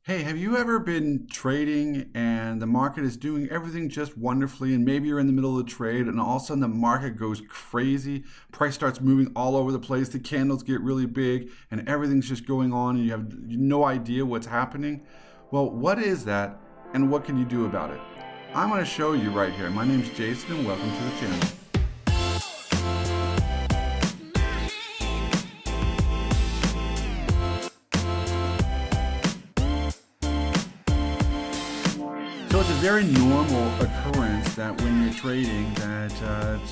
Hey, have you ever been trading and the market is doing everything just wonderfully, and maybe you're in the middle of the trade and all of a sudden the market goes crazy, price starts moving all over the place, the candles get really big, and everything's just going on and you have no idea what's happening? Well, what is that and what can you do about it? I'm going to show you right here. My name's Jason and welcome to the channel. So it's a very normal occurrence that when you're trading that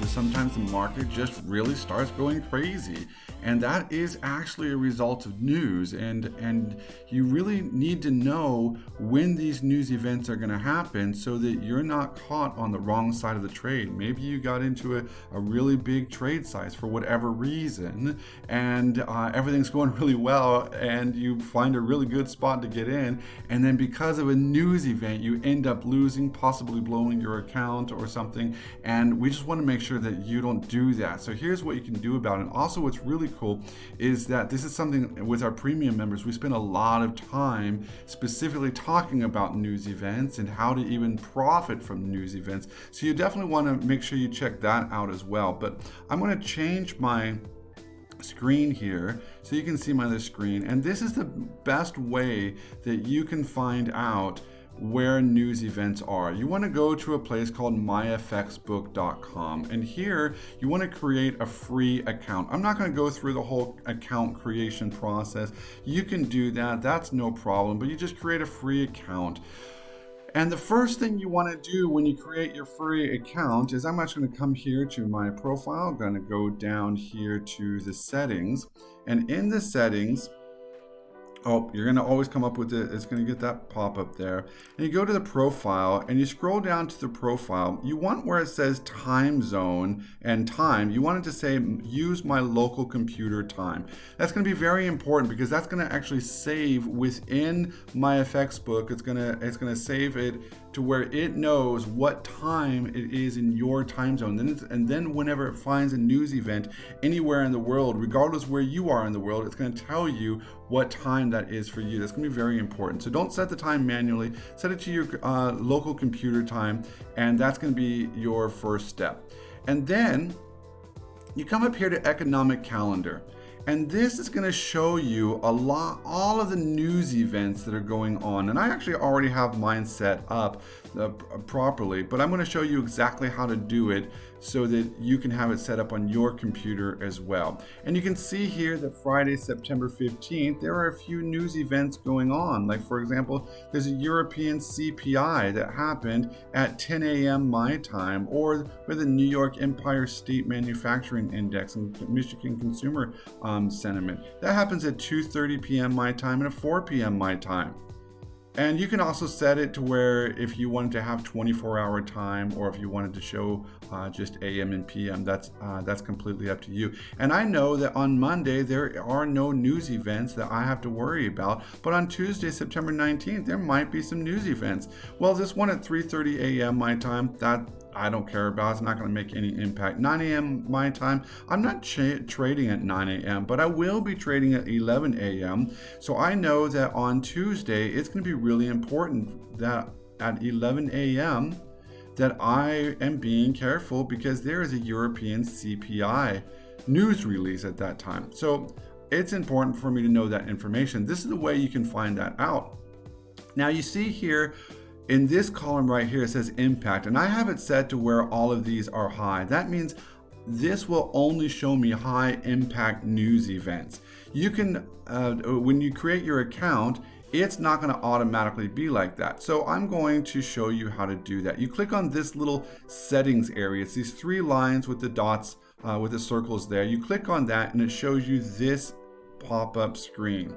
sometimes the market just really starts going crazy. And that is actually a result of news. And you really need to know when these news events are going to happen so that you're not caught on the wrong side of the trade. Maybe you got into a really big trade size for whatever reason and everything's going really well and you find a really good spot to get in. And then because of a news event, you end up losing, possibly blowing your account or something. And we just want to make sure that you don't do that. So here's what you can do about it. And also what's really cool is that this is something with our premium members, we spend a lot of time specifically talking about news events and how to even profit from news events. So you definitely want to make sure you check that out as well. But I'm going to change my screen here so you can see my other screen. And this is the best way that you can find out where news events are. You want to go to a place called Myfxbook.com, and here you want to create a free account. I'm not going to go through the whole account creation process. You can do that, that's no problem, but you just create a free account. And the first thing you want to do when you create your free account is I'm actually going to come here to my profile. I'm going to go down here to the settings, and in the settings, you're going to always come up with it. It's going to get that pop up there. And you go to the profile and you scroll down to the profile. You want where it says time zone and time. You want it to say use my local computer time. That's going to be very important because that's going to actually save within Myfxbook. It's going to save it to where it knows what time it is in your time zone. And then whenever it finds a news event anywhere in the world, regardless where you are in the world, it's going to tell you what time that is for you. That's going to be very important. So don't set the time manually. Set it to your local computer time, and that's going to be your first step. And then you come up here to economic calendar. And this is going to show you all of the news events that are going on. And I actually already have mine set up properly, but I'm going to show you exactly how to do it so that you can have it set up on your computer as well. And you can see here that Friday, September 15th, there are a few news events going on. Like, for example, there's a European CPI that happened at 10 a.m. my time, or with the New York Empire State Manufacturing Index and Michigan Consumer Sentiment. That happens at 2:30 p.m. my time and at 4 p.m. my time. And you can also set it to where if you wanted to have 24-hour time, or if you wanted to show just AM and PM, that's completely up to you. And I know that on Monday there are no news events that I have to worry about, but on Tuesday, September 19th, there might be some news events. Well, this one at 3:30 a.m. my time, that I don't care about. It's not going to make any impact. 9 a.m. my time, I'm not trading at 9 a.m., but I will be trading at 11 a.m. So I know that on Tuesday, it's going to be really important that at 11 a.m. that I am being careful because there is a European CPI news release at that time. So it's important for me to know that information. This is the way you can find that out. Now you see here, in this column right here, it says impact, and I have it set to where all of these are high. That means this will only show me high impact news events. You can, when you create your account, it's not going to automatically be like that. So I'm going to show you how to do that. You click on this little settings area. It's these three lines with the dots, with the circles there. You click on that and it shows you this pop-up screen.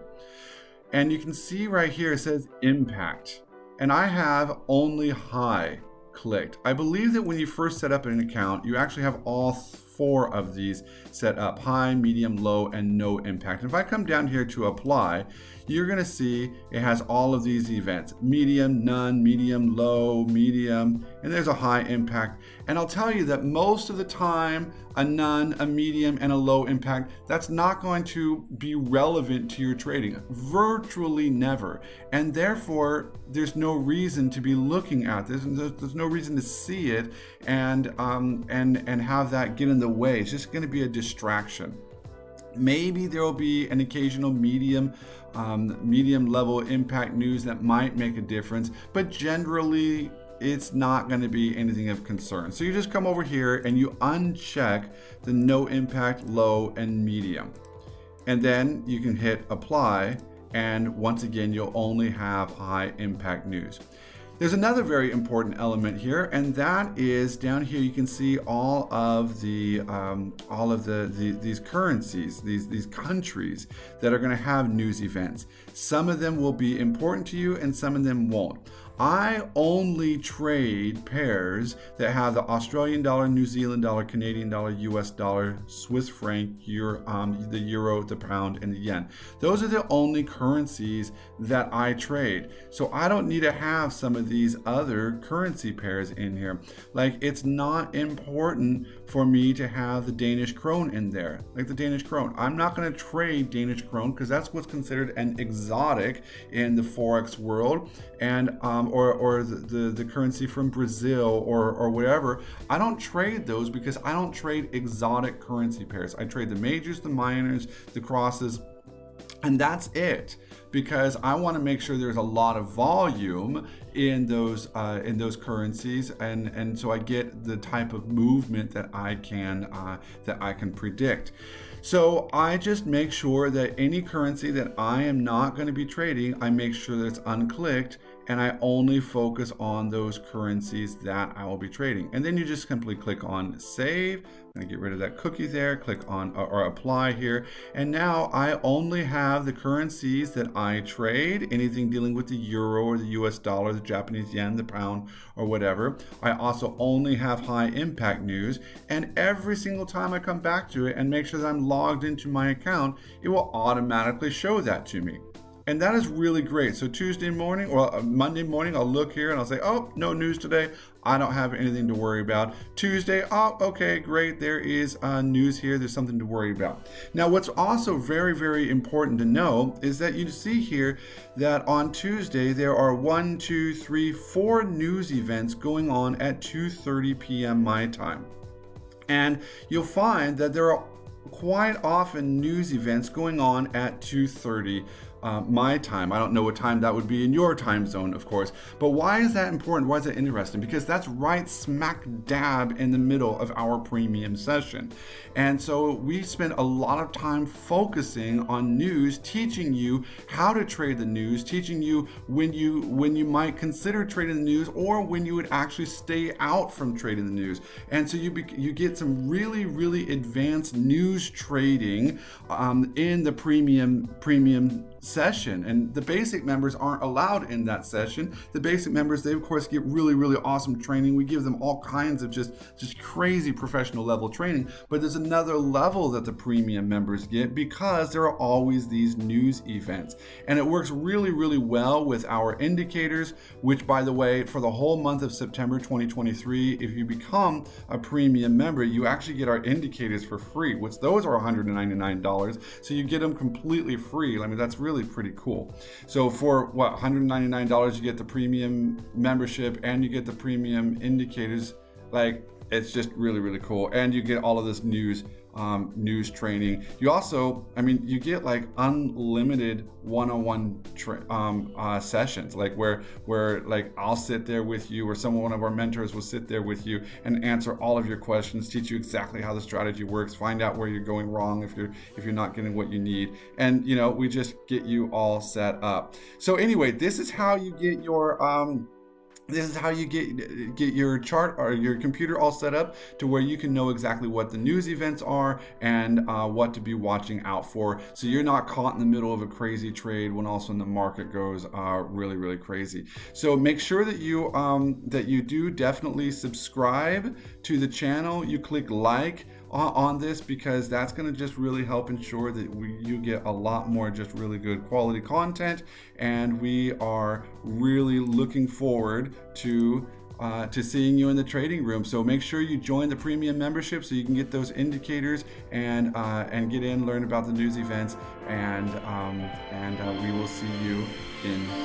And you can see right here, it says impact. And I have only high clicked. I believe that when you first set up an account, you actually have all 4 of these set up: high, medium, low, and no impact. And if I come down here to apply, you're going to see it has all of these events: medium, none, medium, low, medium, and there's a high impact. And I'll tell you that most of the time, a none, a medium, and a low impact, that's not going to be relevant to your trading. Virtually never. And therefore, there's no reason to be looking at this, and there's no reason to see it and have that get in the way. It's just going to be a distraction. Maybe there will be an occasional medium level impact news that might make a difference, but generally it's not going to be anything of concern. So you just come over here and you uncheck the no impact, low, and medium. And then you can hit apply, and once again, you'll only have high impact news. There's another very important element here, and that is down here. You can see all of these currencies, these countries that are going to have news events. Some of them will be important to you, and some of them won't. I only trade pairs that have the Australian dollar, New Zealand dollar, Canadian dollar, US dollar, Swiss franc, the euro, the pound, and the yen. Those are the only currencies that I trade. So I don't need to have some of these other currency pairs in here. Like, it's not important for me to have the Danish krone in there. Like the Danish krone, I'm not going to trade Danish krone because that's what's considered an exotic in the Forex world, and or the currency from Brazil or whatever. I don't trade those because I don't trade exotic currency pairs. I trade the majors, the minors, the crosses, and that's it. Because I want to make sure there's a lot of volume in those currencies, and so I get the type of movement that I can predict. So I just make sure that any currency that I am not going to be trading, I make sure that it's unclicked, and I only focus on those currencies that I will be trading. And then you just simply click on save. I'm going to get rid of that cookie there, click on or apply here. And now I only have the currencies that I trade, anything dealing with the euro or the US dollar, the Japanese yen, the pound, or whatever. I also only have high impact news. And every single time I come back to it and make sure that I'm logged into my account, it will automatically show that to me. And that is really great. So Tuesday morning or Monday morning, I'll look here and I'll say, oh, no news today. I don't have anything to worry about. Tuesday, oh, okay, great. There is news here. There's something to worry about. Now, what's also very, very important to know is that you see here that on Tuesday, there are 1, 2, 3, 4 news events going on at 2:30 p.m. my time. And you'll find that there are quite often news events going on at 2:30 my time. I don't know what time that would be in your time zone, of course. But why is that important? Why is that interesting? Because that's right smack dab in the middle of our premium session. And so we spend a lot of time focusing on news, teaching you how to trade the news, teaching you when you might consider trading the news, or when you would actually stay out from trading the news. And so you get some really, really advanced news trading in the premium session. And the basic members aren't allowed in that session. The basic members, they of course get really, really awesome training. We give them all kinds of just crazy professional level training. But there's another level that the premium members get because there are always these news events. And it works really, really well with our indicators, which, by the way, for the whole month of September 2023, if you become a premium member, you actually get our indicators for free, which those are $199. So you get them completely free. I mean, that's really pretty cool. So for what, $199, you get the premium membership and you get the premium indicators. Like, it's just really, really cool. And you get all of this news training. You also, you get like unlimited one-on-one sessions, like where like I'll sit there with you, or one of our mentors will sit there with you and answer all of your questions, teach you exactly how the strategy works, find out where you're going wrong if you're not getting what you need, and we just get you all set up. So anyway, this is how you get your get your chart or your computer all set up to where you can know exactly what the news events are and what to be watching out for, so you're not caught in the middle of a crazy trade when all of a sudden the market goes really, really crazy. So make sure that you do definitely subscribe to the channel. You click like on this, because that's going to just really help ensure that you get a lot more just really good quality content. And we are really looking forward to seeing you in the trading room. So make sure you join the premium membership so you can get those indicators and get in, learn about the news events, and we will see you in